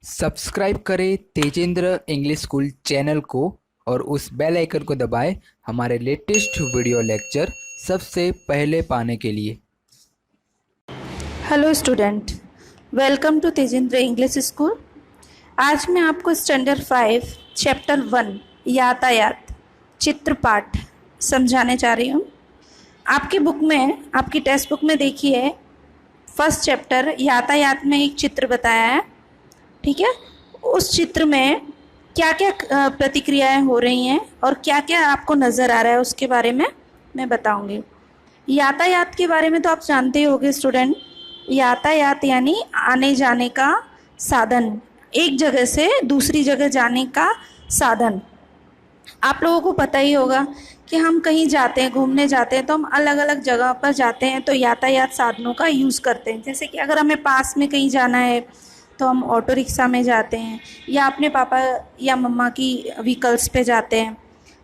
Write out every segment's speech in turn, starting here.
Subscribe करें Tejendra English school channel को और उस बेल आइकन को दबाएं हमारे लेटेस्ट वीडियो लेक्चर सबसे पहले पाने के लिए। Hello student, welcome to Tejendra English school. आज मैं आपको स्टैंडर्ड 5 चैप्टर 1 यातायात चित्रपाठ समझाने जा रही हूँ। आपकी बुक में, आपकी टेक्स्ट बुक में देखिए, फर्स्ट चैप्टर यातायात में एक चित्र बताया है। ठीक है, उस चित्र में क्या क्या प्रतिक्रियाएं हो रही हैं और क्या क्या आपको नज़र आ रहा है उसके बारे में मैं बताऊंगी। यातायात के बारे में तो आप जानते ही होंगे स्टूडेंट। यातायात यानी आने जाने का साधन, एक जगह से दूसरी जगह जाने का साधन। आप लोगों को पता ही होगा कि हम कहीं जाते हैं, घूमने जाते हैं, तो हम अलग अलग जगह पर जाते हैं तो यातायात साधनों का यूज़ करते हैं। जैसे कि अगर हमें पास में कहीं जाना है तो हम ऑटो रिक्शा में जाते हैं या अपने पापा या मम्मा की व्हीकल्स पे जाते हैं।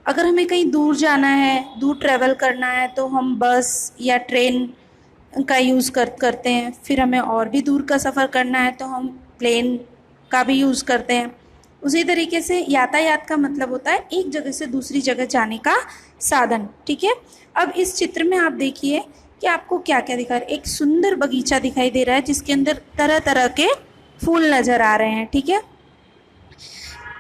अगर हमें कहीं दूर जाना है, दूर ट्रैवल करना है, तो हम बस या ट्रेन का यूज़ करते हैं। फिर हमें और भी दूर का सफ़र करना है तो हम प्लेन का भी यूज़ करते हैं। उसी तरीके से यातायात का मतलब होता है एक जगह से दूसरी जगह जाने का साधन। ठीक है, अब इस चित्र में आप देखिए कि आपको क्या क्या दिखा रहा है। एक सुंदर बगीचा दिखाई दे रहा है जिसके अंदर तरह तरह के फूल नज़र आ रहे हैं। ठीक है,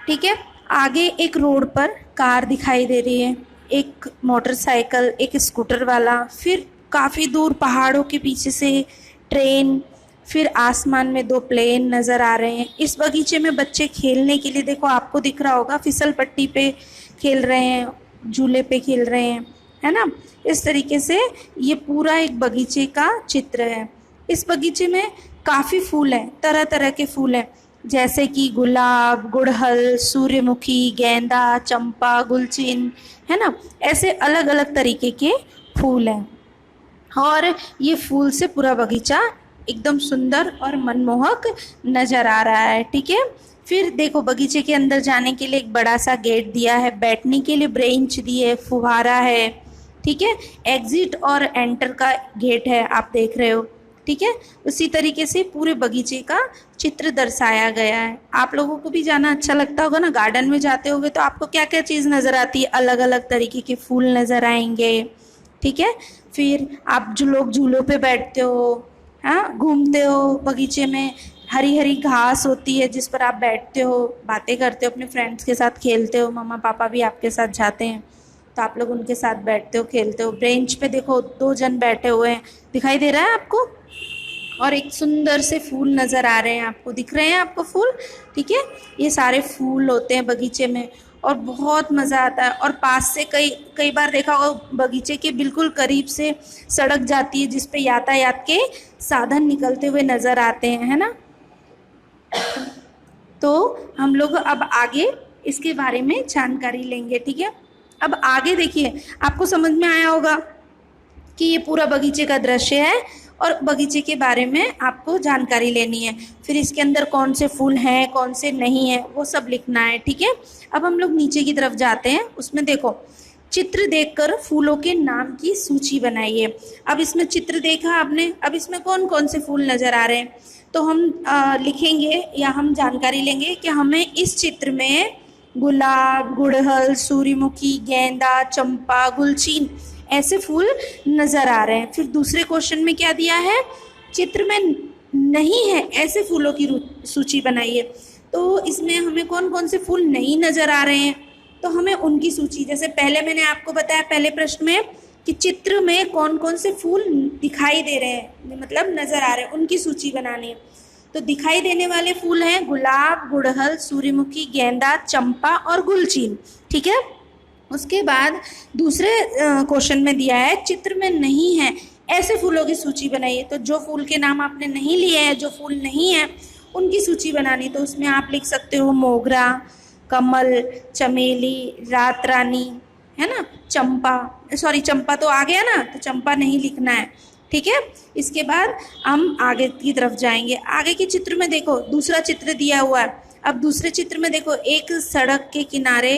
ठीक है। आगे एक रोड पर कार दिखाई दे रही है, एक मोटरसाइकिल, एक स्कूटर वाला, फिर काफ़ी दूर पहाड़ों के पीछे से ट्रेन, फिर आसमान में 2 प्लेन नज़र आ रहे हैं। इस बगीचे में बच्चे खेलने के लिए, देखो आपको दिख रहा होगा, फिसल पट्टी पे खेल रहे हैं, झूले पे खेल रहे हैं, है ना। इस तरीके से ये पूरा एक बगीचे का चित्र है। इस बगीचे में काफ़ी फूल हैं, तरह तरह के फूल हैं, जैसे कि गुलाब, गुड़हल, सूर्यमुखी, गेंदा, चंपा, गुलचिन, है ना। ऐसे अलग अलग तरीके के फूल हैं और ये फूल से पूरा बगीचा एकदम सुंदर और मनमोहक नज़र आ रहा है। ठीक है, फिर देखो बगीचे के अंदर जाने के लिए एक बड़ा सा गेट दिया है, बैठने के लिए ब्रेंच दी है, फुहारा है। ठीक है, एग्जिट और एंटर का गेट है, आप देख रहे हो। ठीक है, उसी तरीके से पूरे बगीचे का चित्र दर्शाया गया है। आप लोगों को भी जाना अच्छा लगता होगा ना, गार्डन में जाते होगे तो आपको क्या क्या चीज़ नज़र आती है, अलग अलग तरीके के फूल नज़र आएंगे। ठीक है, फिर आप जो लोग झूलों पे बैठते हो, हाँ, घूमते हो बगीचे में, हरी हरी घास होती है जिस पर आप बैठते हो, बातें करते हो, अपने फ्रेंड्स के साथ खेलते हो, मम्मा पापा भी आपके साथ जाते हैं तो आप लोग उनके साथ बैठते हो, खेलते हो। ब्रेंच पे देखो 2 जन बैठे हुए हैं, दिखाई दे रहा है आपको, और एक सुंदर से फूल नज़र आ रहे हैं, आपको दिख रहे हैं आपको फूल। ठीक है, ये सारे फूल होते हैं बगीचे में और बहुत मज़ा आता है। और पास से कई कई बार देखा होगा, बगीचे के बिल्कुल करीब से सड़क जाती है जिस पे यातायात के साधन निकलते हुए नज़र आते हैं, है ना। तो हम लोग अब आगे इसके बारे में जानकारी लेंगे। ठीक है, अब आगे देखिए, आपको समझ में आया होगा कि ये पूरा बगीचे का दृश्य है और बगीचे के बारे में आपको जानकारी लेनी है। फिर इसके अंदर कौन से फूल हैं, कौन से नहीं हैं, वो सब लिखना है। ठीक है, अब हम लोग नीचे की तरफ जाते हैं। उसमें देखो, चित्र देखकर फूलों के नाम की सूची बनाइए। अब इसमें चित्र देखा आपने, अब इसमें कौन कौन से फूल नज़र आ रहे हैं तो हम लिखेंगे या हम जानकारी लेंगे कि हमें इस चित्र में गुलाब, गुड़हल, सूर्यमुखी, गेंदा, चंपा, गुलचीन ऐसे फूल नज़र आ रहे हैं। फिर दूसरे क्वेश्चन में क्या दिया है, चित्र में नहीं है ऐसे फूलों की सूची बनाइए। तो इसमें हमें कौन कौन से फूल नहीं नज़र आ रहे हैं तो हमें उनकी सूची, जैसे पहले मैंने आपको बताया पहले प्रश्न में कि चित्र में कौन कौन से फूल दिखाई दे रहे हैं, मतलब नज़र आ रहे हैं, उनकी सूची बनानी है। तो दिखाई देने वाले फूल हैं गुलाब, गुड़हल, सूर्यमुखी, गेंदा, चंपा और गुलचीन। ठीक है, उसके बाद दूसरे क्वेश्चन में दिया है चित्र में नहीं है ऐसे फूलों की सूची बनाइए। तो जो फूल के नाम आपने नहीं लिए हैं, जो फूल नहीं हैं, उनकी सूची बनानी। तो उसमें आप लिख सकते हो मोगरा, कमल, चमेली, रात रानी, है ना, चंपा, सॉरी चंपा तो आ गया ना, तो चंपा नहीं लिखना है। ठीक है, इसके बाद हम आगे की तरफ जाएंगे। आगे के चित्र में देखो, दूसरा चित्र दिया हुआ है। अब दूसरे चित्र में देखो, एक सड़क के किनारे,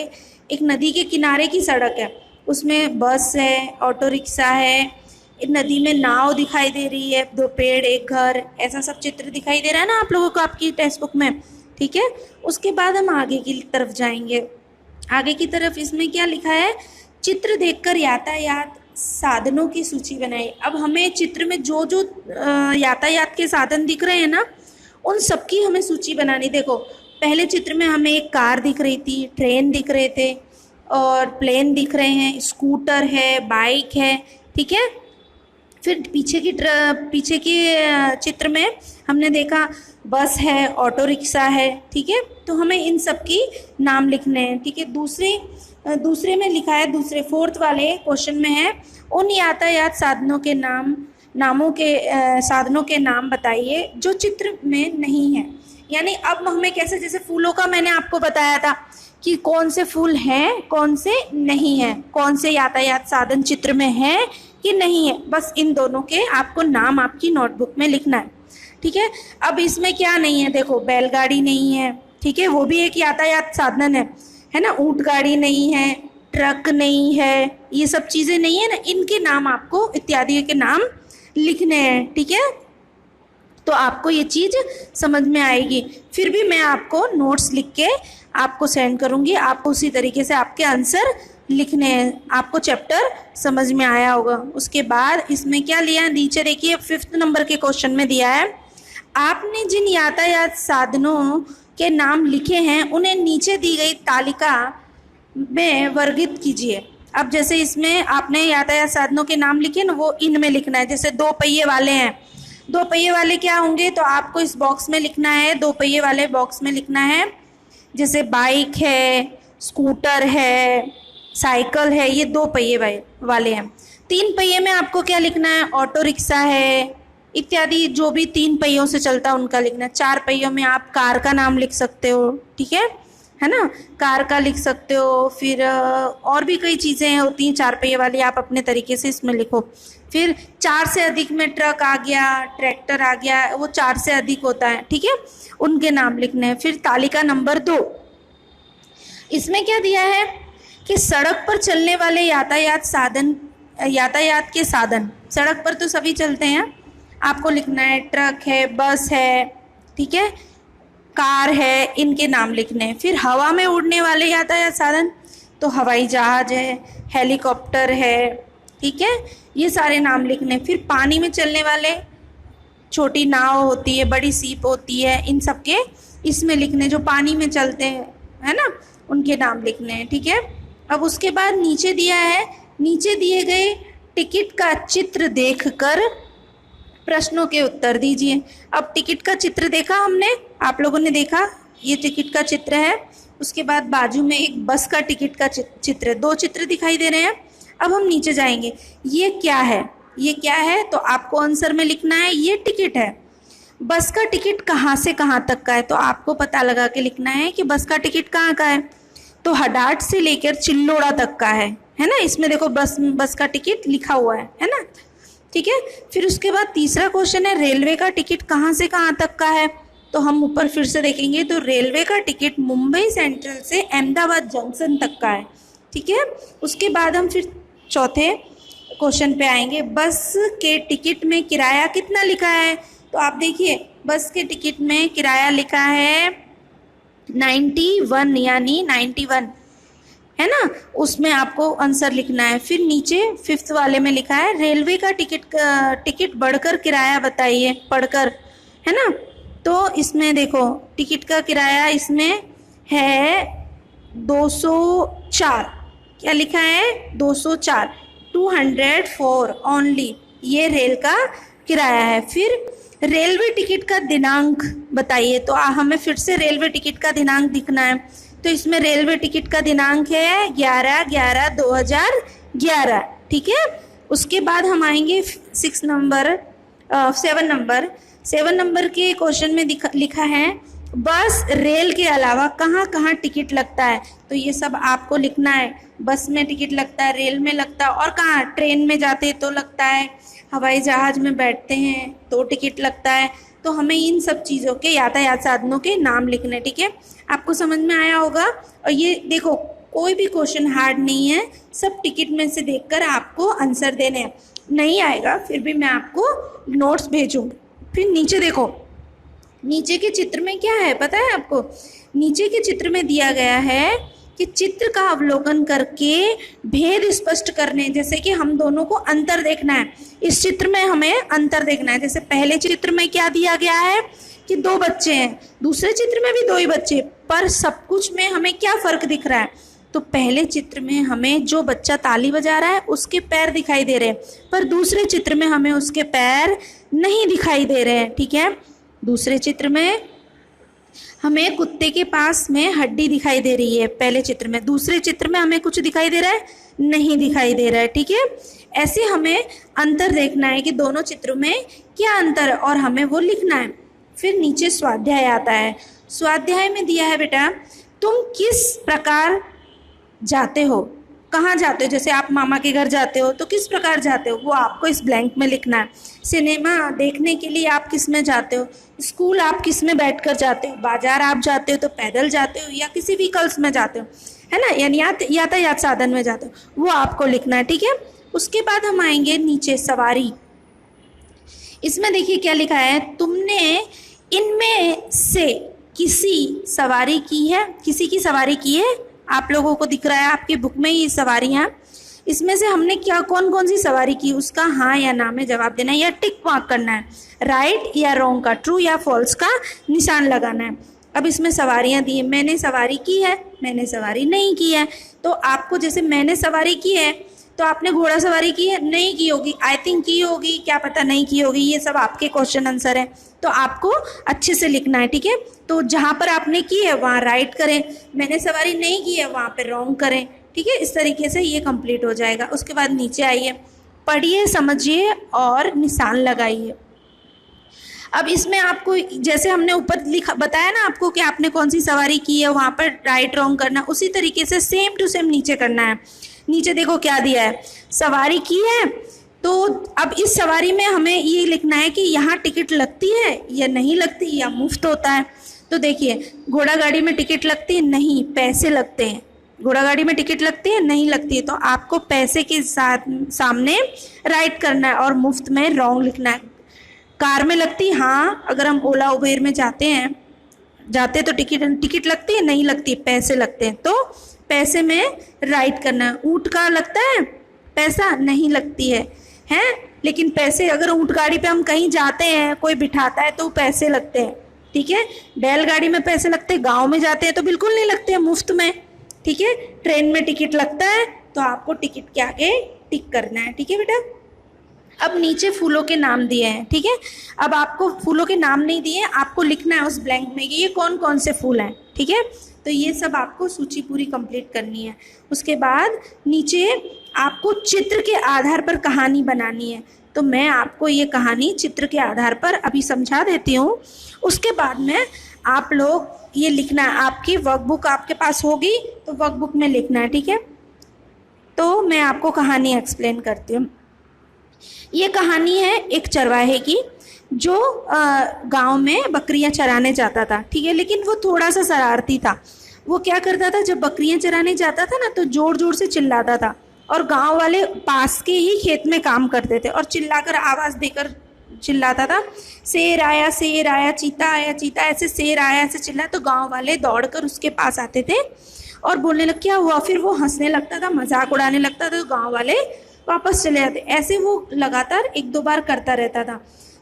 एक नदी के किनारे की सड़क है, उसमें बस है, ऑटो रिक्शा है, एक नदी में नाव दिखाई दे रही है, 2 पेड़, एक घर, ऐसा सब चित्र दिखाई दे रहा है ना आप लोगों को आपकी टेक्स्ट बुक में। ठीक है। उसके बाद हम आगे की तरफ जाएंगे। आगे की तरफ इसमें क्या लिखा है, चित्र देखकर यातायात साधनों की सूची बनाई। अब हमें चित्र में जो जो यातायात के साधन दिख रहे हैं ना, उन सबकी हमें सूची बनानी। देखो पहले चित्र में हमें एक कार दिख रही थी, ट्रेन दिख रहे थे और प्लेन दिख रहे हैं, स्कूटर है, बाइक है, ठीक है। फिर पीछे की चित्र में हमने देखा बस है, ऑटो रिक्शा है, ठीक है। तो हमें इन सब की नाम लिखने हैं, ठीक है। दूसरे में लिखा है, दूसरे फोर्थ वाले क्वेश्चन में है, उन यातायात साधनों के साधनों के नाम बताइए जो चित्र में नहीं है। यानी अब हमें कैसे, जैसे फूलों का मैंने आपको बताया था कि कौन से फूल हैं, कौन से नहीं हैं, कौन से यातायात साधन चित्र में है कि नहीं है, बस इन दोनों के आपको नाम आपकी नोटबुक में लिखना है, ठीक है। अब इसमें क्या नहीं है, देखो बैलगाड़ी नहीं है, ठीक है, वो भी एक यातायात साधन है ना। ऊंट गाड़ी नहीं है, ट्रक नहीं है, ये सब चीज़ें नहीं है ना, इनके नाम आपको इत्यादि के नाम लिखने हैं, ठीक है। तो आपको ये चीज़ समझ में आएगी। फिर भी मैं आपको नोट्स लिख के आपको सेंड करूँगी, आपको उसी तरीके से आपके आंसर लिखने हैं। आपको चैप्टर समझ में आया होगा। उसके बाद इसमें क्या लिया, नीचे देखिए 5th नंबर के क्वेश्चन में दिया है, आपने जिन यातायात साधनों के नाम लिखे हैं उन्हें नीचे दी गई तालिका में वर्गित कीजिए। अब जैसे इसमें आपने यातायात साधनों के नाम लिखे ना, वो इनमें लिखना है। जैसे 2 पहिए वाले हैं, 2 पहिए वाले क्या होंगे, तो आपको इस बॉक्स में लिखना है, 2 पहिए वाले बॉक्स में लिखना है। जैसे बाइक है, स्कूटर है, साइकिल है, ये 2 पहिए वाले हैं। 3 पहिए में आपको क्या लिखना है, ऑटो रिक्शा है इत्यादि, जो भी 3 पहियों से चलता है उनका लिखना है। 4 पहियों में आप कार का नाम लिख सकते हो, ठीक है ना, कार का लिख सकते हो। फिर और भी कई चीज़ें होती हैं 4 पहिए वाली, आप अपने तरीके से इसमें लिखो। फिर 4 से अधिक में ट्रक आ गया, ट्रैक्टर आ गया, वो 4 से अधिक होता है, ठीक है, उनके नाम लिखने हैं। फिर तालिका नंबर 2, इसमें क्या दिया है कि सड़क पर चलने वाले यातायात के साधन, सड़क पर तो सभी चलते हैं, आपको लिखना है ट्रक है, बस है, ठीक है, कार है, इनके नाम लिखने हैं। फिर हवा में उड़ने वाले यातायात साधन, तो हवाई जहाज है, हेलीकॉप्टर है, ठीक है, ये सारे नाम लिखने हैं। फिर पानी में चलने वाले, छोटी नाव होती है, बड़ी सीप होती है, इन सब के इसमें लिखने, जो पानी में चलते हैं, है ना, उनके नाम लिखने हैं, ठीक है। अब उसके बाद नीचे दिया है, नीचे दिए गए टिकट का चित्र देखकर प्रश्नों के उत्तर दीजिए। अब टिकट का चित्र देखा हमने, आप लोगों ने देखा, ये टिकट का चित्र है। उसके बाद बाजू में एक बस का टिकट का चित्र है, 2 चित्र दिखाई दे रहे हैं। अब हम नीचे जाएंगे, ये क्या है, ये क्या है, तो आपको आंसर में लिखना है ये टिकट है। बस का टिकट कहाँ से कहाँ तक का है, तो आपको पता लगा के लिखना है कि बस का टिकट कहाँ का है, तो हडाट से लेकर चिल्लोड़ा तक का है ना। इसमें देखो बस का टिकट लिखा हुआ है ना, ठीक है। फिर उसके बाद तीसरा क्वेश्चन है, रेलवे का टिकट कहाँ से कहाँ तक का है, तो हम ऊपर फिर से देखेंगे, तो रेलवे का टिकट मुंबई सेंट्रल से अहमदाबाद जंक्शन तक का है, ठीक है। उसके बाद हम फिर चौथे क्वेश्चन पे आएंगे, बस के टिकट में किराया कितना लिखा है, तो आप देखिए बस के टिकट में किराया लिखा है 91, यानी 91 है ना, उसमें आपको आंसर लिखना है। फिर नीचे 5th वाले में लिखा है, रेलवे का टिकट बढ़कर किराया बताइए, पढ़कर, है ना। तो इसमें देखो टिकट का किराया इसमें है 204, क्या लिखा है 204, 204 ओनली, ये रेल का किराया है। फिर रेलवे टिकट का दिनांक बताइए, तो हमें फिर से रेलवे टिकट का दिनांक दिखना है, तो इसमें रेलवे टिकट का दिनांक है 11/11/2011, ठीक है। उसके बाद हम आएंगे 7 नंबर के क्वेश्चन में लिखा है, बस रेल के अलावा कहाँ कहाँ टिकट लगता है, तो ये सब आपको लिखना है। बस में टिकट लगता है, रेल में लगता है, और कहाँ, ट्रेन में जाते तो लगता है, हवाई जहाज में बैठते हैं तो टिकट लगता है। तो हमें इन सब चीज़ों के यातायात साधनों के नाम लिखने, ठीक है। आपको समझ में आया होगा। और ये देखो कोई भी क्वेश्चन हार्ड नहीं है, सब टिकट में से देखकर आपको आंसर देने हैं। नहीं आएगा फिर भी मैं आपको नोट्स भेजूँगी। फिर नीचे देखो, नीचे के चित्र में क्या है पता है आपको? नीचे के चित्र में दिया गया है कि चित्र का अवलोकन करके भेद स्पष्ट करने, जैसे कि हम दोनों को अंतर देखना है। इस चित्र में हमें अंतर देखना है। जैसे पहले चित्र में क्या दिया गया है कि 2 बच्चे हैं, दूसरे चित्र में भी 2 ही बच्चे, पर सब कुछ में हमें क्या फर्क दिख रहा है? तो पहले चित्र में हमें जो बच्चा ताली बजा रहा है उसके पैर दिखाई दे रहे हैं, पर दूसरे चित्र में हमें उसके पैर नहीं दिखाई दे रहे हैं। ठीक है, दूसरे चित्र में हमें कुत्ते के पास में हड्डी दिखाई दे रही है पहले चित्र में, दूसरे चित्र में हमें कुछ दिखाई दे रहा है, नहीं दिखाई दे रहा है। ठीक है, ऐसे हमें अंतर देखना है कि दोनों चित्रों में क्या अंतर है और हमें वो लिखना है। फिर नीचे स्वाध्याय आता है। स्वाध्याय में दिया है बेटा, तुम किस प्रकार जाते हो, कहाँ जाते हो? जैसे आप मामा के घर जाते हो तो किस प्रकार जाते हो, वो आपको इस ब्लैंक में लिखना है। सिनेमा देखने के लिए आप किस में जाते हो, स्कूल आप किस में बैठकर जाते हो, बाजार आप जाते हो तो पैदल जाते हो या किसी व्हीकल्स में जाते हो, है ना, यानी यातायात साधन में जाते हो, वो आपको लिखना है। ठीक है, उसके बाद हम आएंगे नीचे सवारी। इसमें देखिए क्या लिखा है, तुमने इनमें से किसी सवारी की है, किसी की सवारी की है? आप लोगों को दिख रहा है आपकी बुक में ये सवारियाँ। इसमें से हमने क्या कौन कौन सी सवारी की, उसका हाँ या ना में जवाब देना है या टिक मार्क करना है, राइट या रॉन्ग का, ट्रू या फॉल्स का निशान लगाना है। अब इसमें सवारियाँ दी है, मैंने सवारी की है, मैंने सवारी नहीं की है। तो आपको जैसे मैंने सवारी की है तो आपने घोड़ा सवारी की है, नहीं की होगी, आई थिंक की होगी, क्या पता नहीं की होगी, ये सब आपके क्वेश्चन आंसर है, तो आपको अच्छे से लिखना है। ठीक है, तो जहाँ पर आपने की है वहाँ राइट करें, मैंने सवारी नहीं की है वहाँ पर रॉन्ग करें। ठीक है, इस तरीके से ये कंप्लीट हो जाएगा। उसके बाद नीचे आइए, पढ़िए, समझिए और निशान लगाइए। अब इसमें आपको जैसे हमने ऊपर लिखा बताया ना आपको कि आपने कौन सी सवारी की है, वहाँ पर राइट रॉन्ग करना, उसी तरीके से सेम टू सेम नीचे करना है। नीचे देखो क्या दिया है, सवारी की है, तो अब इस सवारी में हमें ये लिखना है कि यहाँ टिकट लगती है या नहीं लगती या मुफ्त होता है। तो देखिए, घोड़ा गाड़ी में टिकट लगती है, नहीं, पैसे लगते हैं। घोड़ा गाड़ी में टिकट लगती है, नहीं लगती है, तो आपको पैसे के साथ सामने राइट करना है और मुफ्त में रॉन्ग लिखना है। कार में लगती है, हाँ, अगर हम ओला उबेर में जाते तो टिकट लगती है, नहीं लगती, पैसे लगते हैं, तो पैसे में राइट करना है। ऊँट का लगता है पैसा, नहीं लगती है, लेकिन पैसे अगर ऊँट गाड़ी पे हम कहीं जाते हैं, कोई बिठाता है तो पैसे लगते हैं। ठीक है, बैलगाड़ी में पैसे लगते हैं, गांव में जाते हैं तो बिल्कुल नहीं लगते हैं, मुफ्त में। ठीक है, ट्रेन में टिकट लगता है तो आपको टिकट के आगे टिक करना है। ठीक है बेटा, अब नीचे फूलों के नाम दिए हैं। ठीक है, अब आपको फूलों के नाम नहीं दिए, आपको लिखना है उस ब्लैंक में कि ये कौन कौन से फूल हैं। ठीक है, तो ये सब आपको सूची पूरी कंप्लीट करनी है। उसके बाद नीचे आपको चित्र के आधार पर कहानी बनानी है। तो मैं आपको ये कहानी चित्र के आधार पर अभी समझा देती हूँ, उसके बाद में आप लोग ये लिखना है। आपकी वर्कबुक आपके पास होगी तो वर्कबुक में लिखना है। ठीक है, तो मैं आपको कहानी एक्सप्लेन करती हूँ। ये कहानी है एक चरवाहे की जो गांव में बकरियां चराने जाता था। ठीक है, लेकिन वो थोड़ा सा शरारती था। वो क्या करता था, जब बकरियां चराने जाता था ना तो ज़ोर ज़ोर से चिल्लाता था, और गांव वाले पास के ही खेत में काम करते थे और चिल्लाकर आवाज़ देकर चिल्लाता था, शेर आया, चीता आया, चीता, ऐसे शेर आया, ऐसे चिल्ला। तो गाँव वाले दौड़कर उसके पास आते थे और बोलने लग क्या हुआ, फिर वो हंसने लगता था, मजाक उड़ाने लगता था, तो गाँव वाले वापस चले जाते। ऐसे वो लगातार 1-2 बार करता रहता था।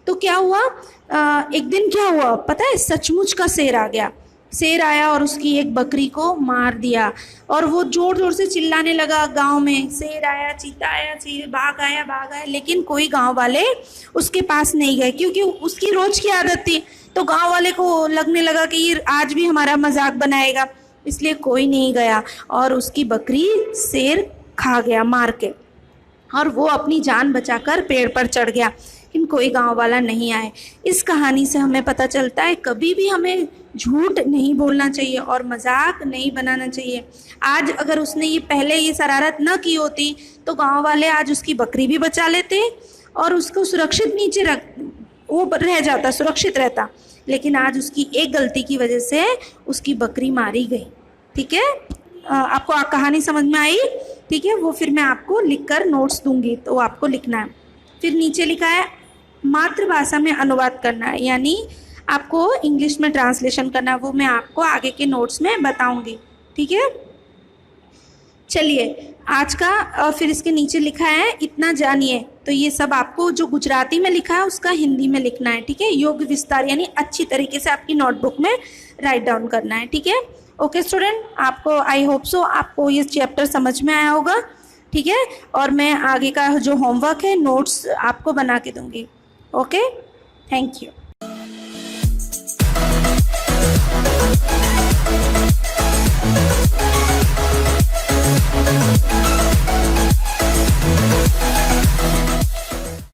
तो क्या हुआ, एक दिन क्या हुआ पता है, सचमुच का शेर आ गया। शेर आया और उसकी एक बकरी को मार दिया, और वो जोर जोर से चिल्लाने लगा गांव में, शेर आया, चीता आया, बाघ आया, लेकिन कोई गांव वाले उसके पास नहीं गए, क्योंकि उसकी रोज की आदत थी। तो गांव वाले को लगने लगा कि ये आज भी हमारा मजाक बनाएगा, इसलिए कोई नहीं गया और उसकी बकरी शेर खा गया मार के, और वो अपनी जान बचाकर पेड़ पर चढ़ गया, लेकिन कोई गांव वाला नहीं आए। इस कहानी से हमें पता चलता है कभी भी हमें झूठ नहीं बोलना चाहिए और मजाक नहीं बनाना चाहिए। आज अगर उसने ये पहले ये शरारत न की होती तो गांव वाले आज उसकी बकरी भी बचा लेते और उसको सुरक्षित नीचे वो रह जाता, सुरक्षित रहता, लेकिन आज उसकी एक गलती की वजह से उसकी बकरी मारी गई। ठीक है, आपको कहानी समझ में आई? ठीक है, वो फिर मैं आपको लिखकर नोट्स दूंगी तो आपको लिखना है। फिर नीचे लिखा है मातृभाषा में अनुवाद करना है, यानी आपको इंग्लिश में ट्रांसलेशन करना, वो मैं आपको आगे के नोट्स में बताऊंगी, ठीक है। चलिए आज का, और फिर इसके नीचे लिखा है इतना जानिए, तो ये सब आपको जो गुजराती में लिखा है उसका हिंदी में लिखना है, ठीक है। योग विस्तार यानी अच्छी तरीके से आपकी नोटबुक में राइट डाउन करना है, ठीक है। ओके स्टूडेंट, आपको आई होप सो आपको ये चैप्टर समझ में आया होगा, ठीक है। और मैं आगे का जो होमवर्क है नोट्स आपको बना के दूंगी। Okay, thank you.